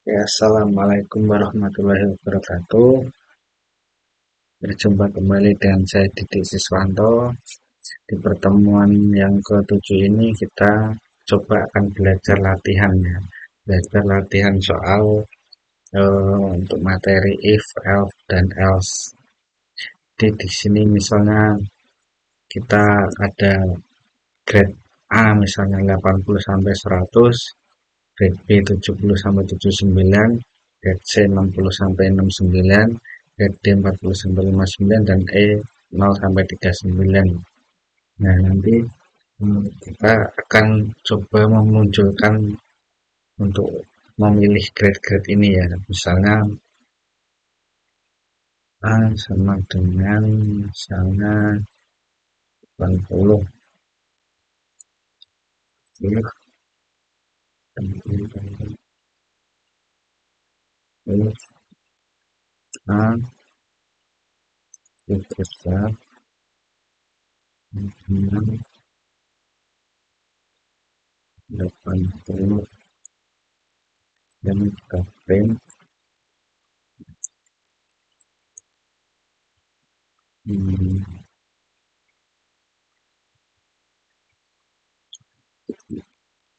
Ya, assalamualaikum warahmatullahi wabarakatuh. Berjumpa kembali dengan saya Didik Siswanto. Di pertemuan yang ke-7 ini kita coba akan belajar latihan ya. Belajar latihan soal untuk materi if, else, dan else. Jadi di sini misalnya kita ada grade A misalnya 80 sampai 100, grade B 70 sampai 79, grade C 60 sampai 69, grade D 40 sampai 59, dan E 0 sampai 39. Nah, nanti kita akan coba memunculkan untuk memilih grade-grade ini ya. Misalnya A sama dengan misalnya 80. Ini A besar dengan 80 dan kapten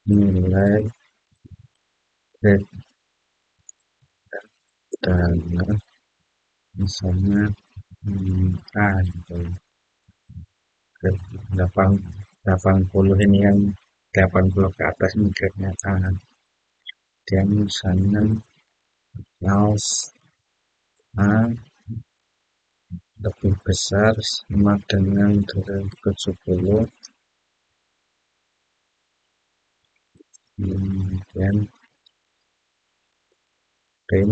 nilai grade tanah misalnya A gitu. Grade 80 ini kan 80 ke atas ini grade-nya A. Dia misalnya mouse A lebih besar sama dengan 70, kemudian rim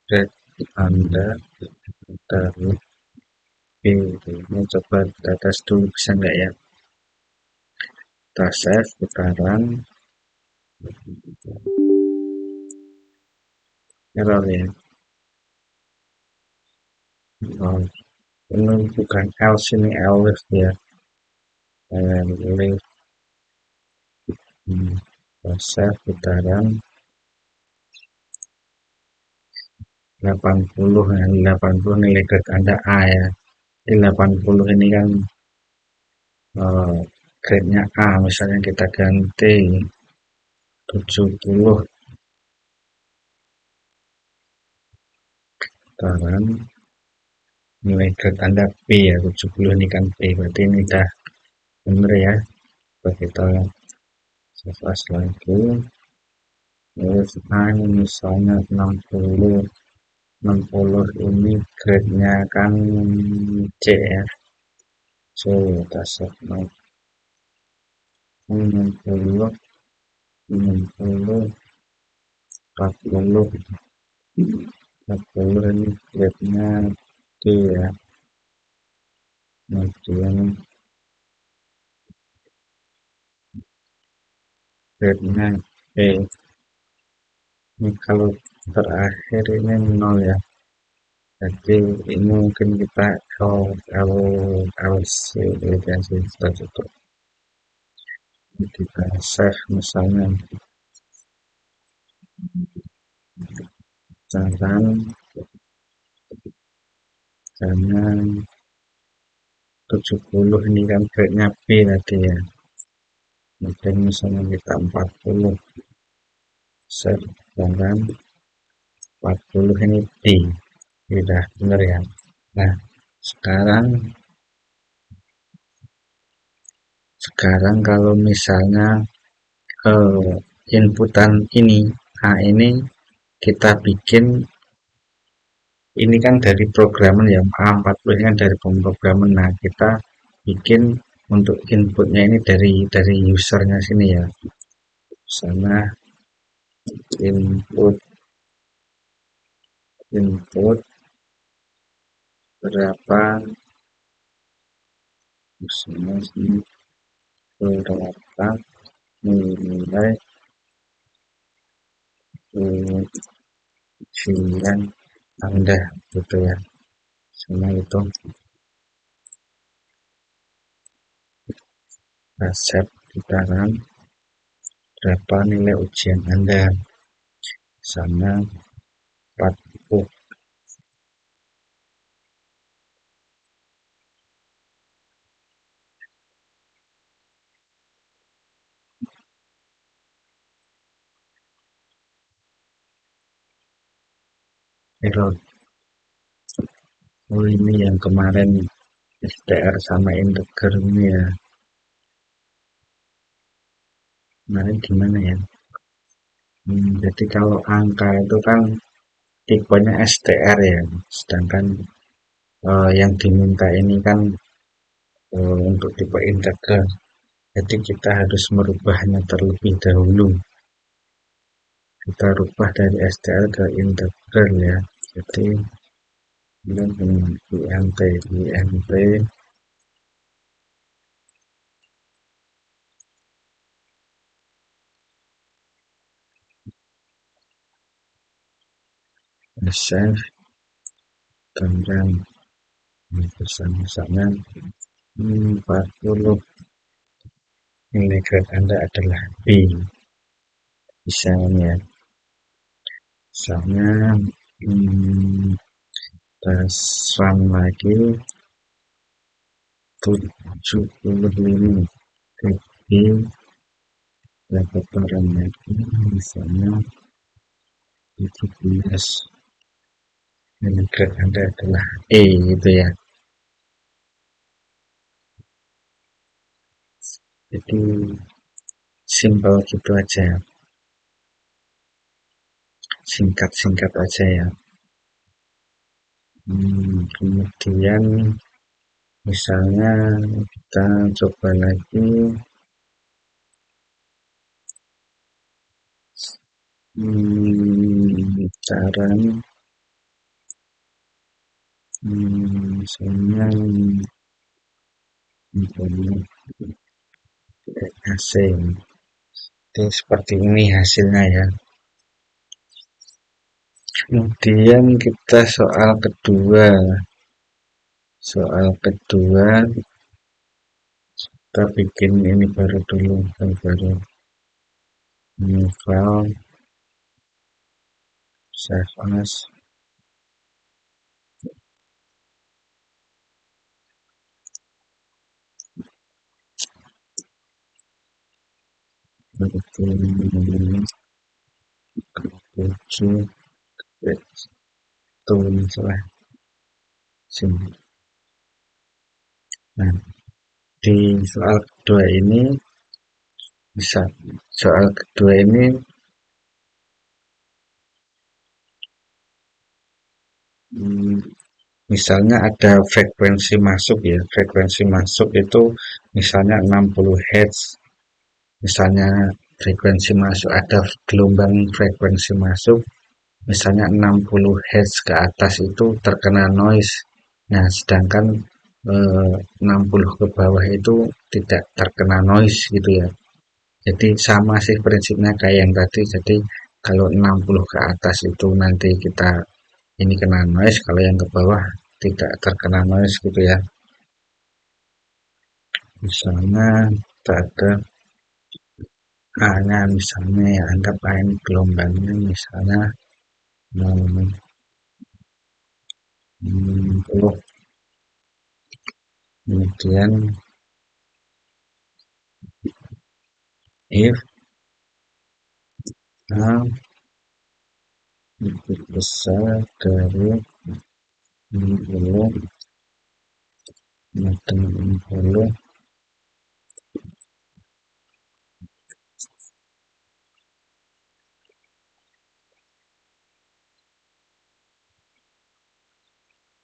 grade Anda taruh B. Ini coba kita tes dulu bisa enggak ya. Kita save putaran error ya. Oh, ini bukan else, ini else ya. Live save putaran 80 ya. 80 nilai grade Anda A ya. Di 80 ini kan grade-nya A, misalnya kita ganti 70 putaran nilai grade Anda B ya. 70 ini kan B, berarti ini udah bener ya. Coba kita save as lagi. Terus A ini misalnya 60 ini grade-nya kan C ya. So, kita save 60, 40 ini grade-nya D ya. Kemudian grade-nya E. Ini kalau terakhir ini 0 ya. Jadi ini mungkin kita LC kita tutup. Kita save misalnya jangan 70 ini kan grade-nya B tadi ya. Mungkin misalnya kita 40 save jangan 40 ini D. Sudah benar ya. Nah, sekarang kalau misalnya inputan ini A ini kita bikin, ini kan dari programan ya, A40 ini kan dari pemrograman. Nah, kita bikin untuk inputnya ini dari usernya sini ya. Sana input berapa misalnya sini berapa nilai ujian Anda gitu ya. Sama itu resep putaran berapa nilai ujian Anda sama 40 error. Oh ini yang kemarin STR sama integer ini ya. Kemarin gimana ya? Jadi kalau angka itu kan tipenya STR ya, sedangkan yang diminta ini kan untuk tipe integer. Jadi kita harus merubahnya terlebih dahulu. Kita rubah dari STR ke integer ya. Jadi ini INT save dan misalnya 40 nilai grade Anda adalah B misalnya tes run lagi 75 B dapat barang lagi misalnya 17 nilai grade Anda adalah E gitu ya. Jadi simpel gitu aja, singkat-singkat aja ya. Kemudian misalnya kita coba lagi cara misalnya hasil. Jadi seperti ini hasilnya ya. Kemudian kita soal kedua kita bikin ini baru dulu, baru new file save as. Tujuh turun salah sini. Nah, di soal kedua ini misalnya ada frekuensi masuk ya, frekuensi masuk itu misalnya 60 Hz, misalnya frekuensi masuk ada gelombang frekuensi masuk misalnya 60 Hz ke atas itu terkena noise. Nah, sedangkan 60 ke bawah itu tidak terkena noise gitu ya. Jadi sama sih prinsipnya kayak yang tadi. Jadi kalau 60 ke atas itu nanti kita ini kena noise, kalau yang ke bawah tidak terkena noise gitu ya. Misalnya kita ada A-nya misalnya ya, anggap A ini gelombangnya misalnya 60. Kemudian if A lebih besar dari 60 dan 60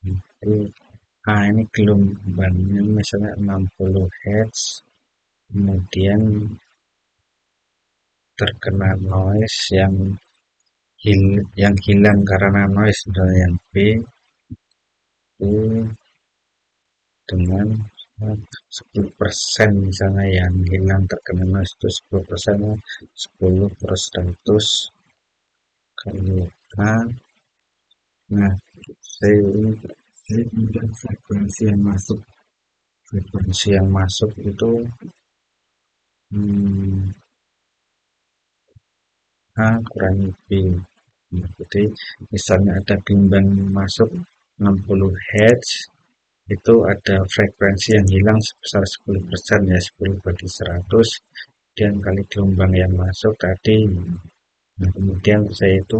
itu ini gelombangnya misalnya 60 Hz kemudian terkena noise yang hilang karena noise misalnya yang B itu dengan 10% misalnya yang hilang terkena noise itu 10%, 10 per 100 kali A. Nah, ini frekuensi yang masuk itu hmm, A kurangi B. Jadi misalnya ada gelombang masuk 60 Hz, itu ada frekuensi yang hilang sebesar 10% ya, 10 bagi 100 dan kali gelombang yang masuk tadi. Nah, kemudian saya itu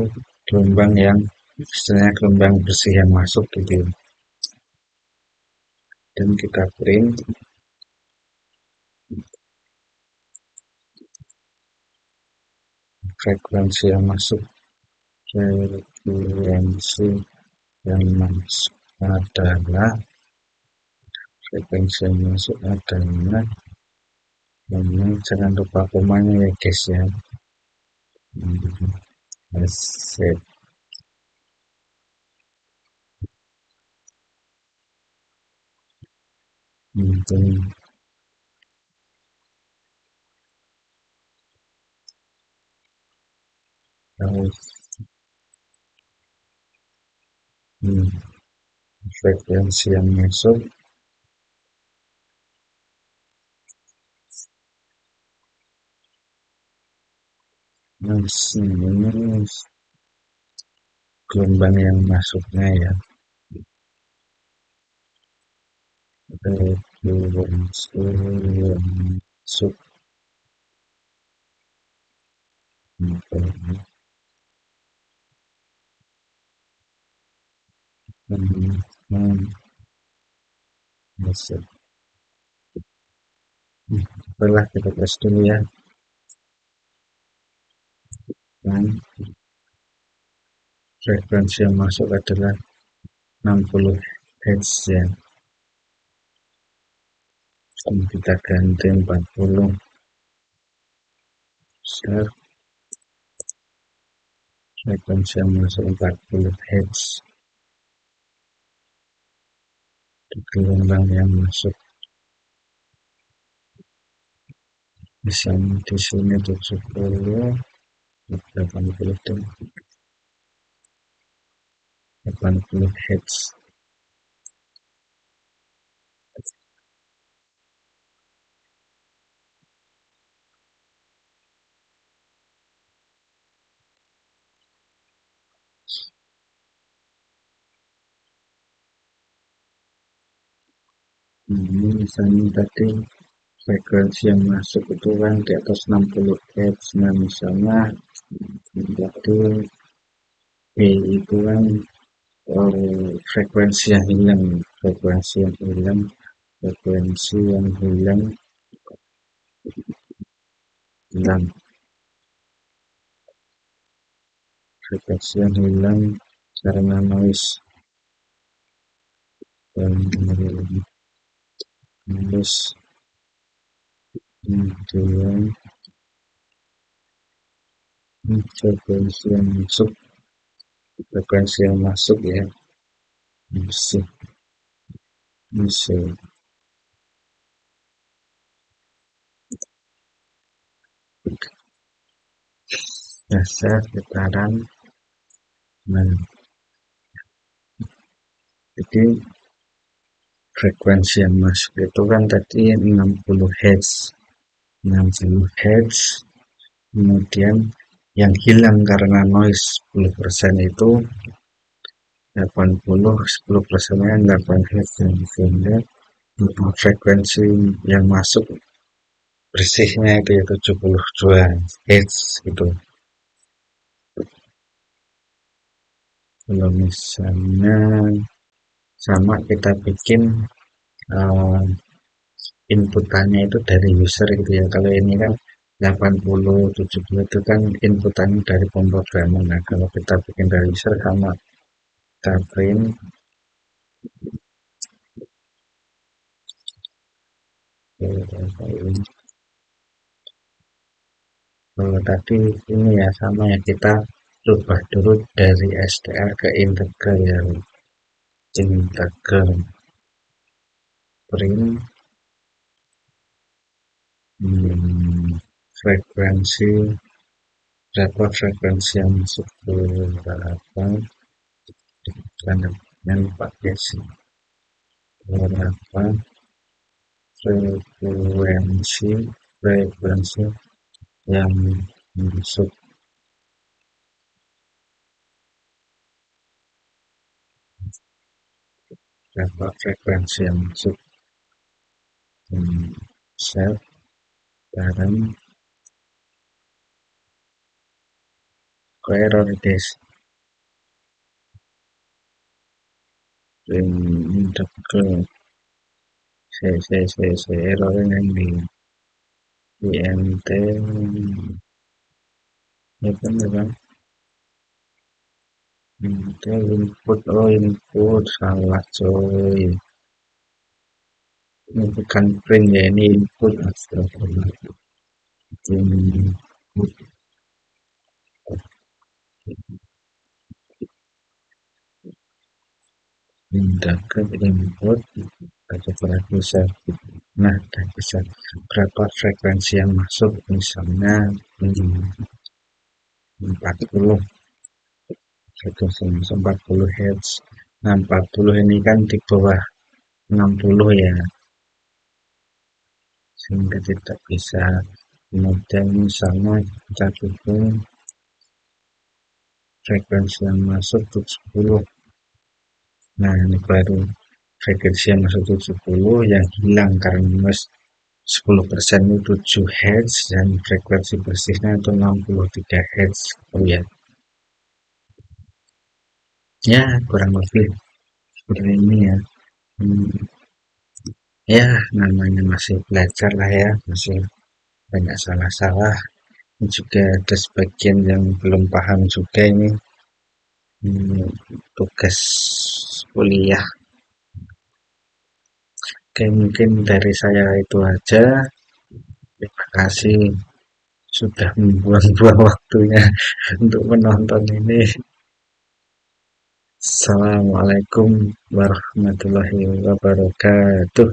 gelombang yang istilahnya gelombang bersih yang masuk gitu ya. Dan kita print frekuensi yang masuk, frekuensi yang masuk adalah frekuensi yang masuk adalah ini, jangan lupa komanya ya guys ya. Aset penting tahu hmm, frekuensi yang masuk ini gelombang yang masuknya ya, frekuensi yang masuk masuk. Setelah kita tes dulu ya kan, frekuensi yang masuk adalah 60 Hz ya, kita ganti 40 share frekuensi yang masuk 40 Hz di gelombang yang masuk, misalnya di sini 70 80 dan 80 Hz. Ini misalnya tadi frekuensi yang masuk itu kan di atas 60 Hz. Nah misalnya tadi B itu kan frekuensi yang hilang, frekuensi yang hilang, frekuensi yang hilang, hilang, frekuensi yang hilang karena noise, dan noise kemudian frekuensi yang masuk ya, musik, musik, dasar getaran. Nah, jadi frekuensi yang masuk itu kan tadi 60 Hz, 60 Hz, kemudian yang hilang karena noise 10% itu 80, 10%-nya 8 Hz, sehingga frekuensi yang masuk bersihnya itu ya 72 Hz gitu. Kalau misalnya sama kita bikin uh, inputannya itu dari user gitu ya, kalau ini kan 80 70 itu kan inputannya dari pemrograman. Nah kalau kita bikin dari user sama kita print kalau tadi ini ya sama ya, kita rubah dulu dari STR ke integer ya, integer print frekuensi berapa, frekuensi yang masuk berapa dengan pakai berapa frekuensi frekuensi yang masuk, berapa frekuensi yang masuk, set bareng error this ke error yang di int ya kan ya kan input, oh input salah coy, ini bukan print ya, ini input. Astagfirullah, input ke input aja bisa. Nah, dan bisa berapa frekuensi yang masuk, misalnya 40 frekuensi 40 Hz. Nah, 40 ini kan di bawah 60 ya, sehingga tidak bisa. Kemudian misalnya kita dukung frekuensi yang masuk 70. Nah, ini baru frekuensi yang masuk 70 yang hilang karena 10% itu 7 Hz dan frekuensi bersihnya itu 63 Hz. Oh ya, ya kurang lebih seperti ini ya. Hmm, ya namanya masih belajar lah ya, masih banyak salah-salah. Ini juga ada sebagian yang belum paham juga ini. Tugas kuliah. Oke, mungkin dari saya itu aja. Terima kasih sudah membuang-buang waktunya untuk menonton ini. Assalamualaikum warahmatullahi wabarakatuh.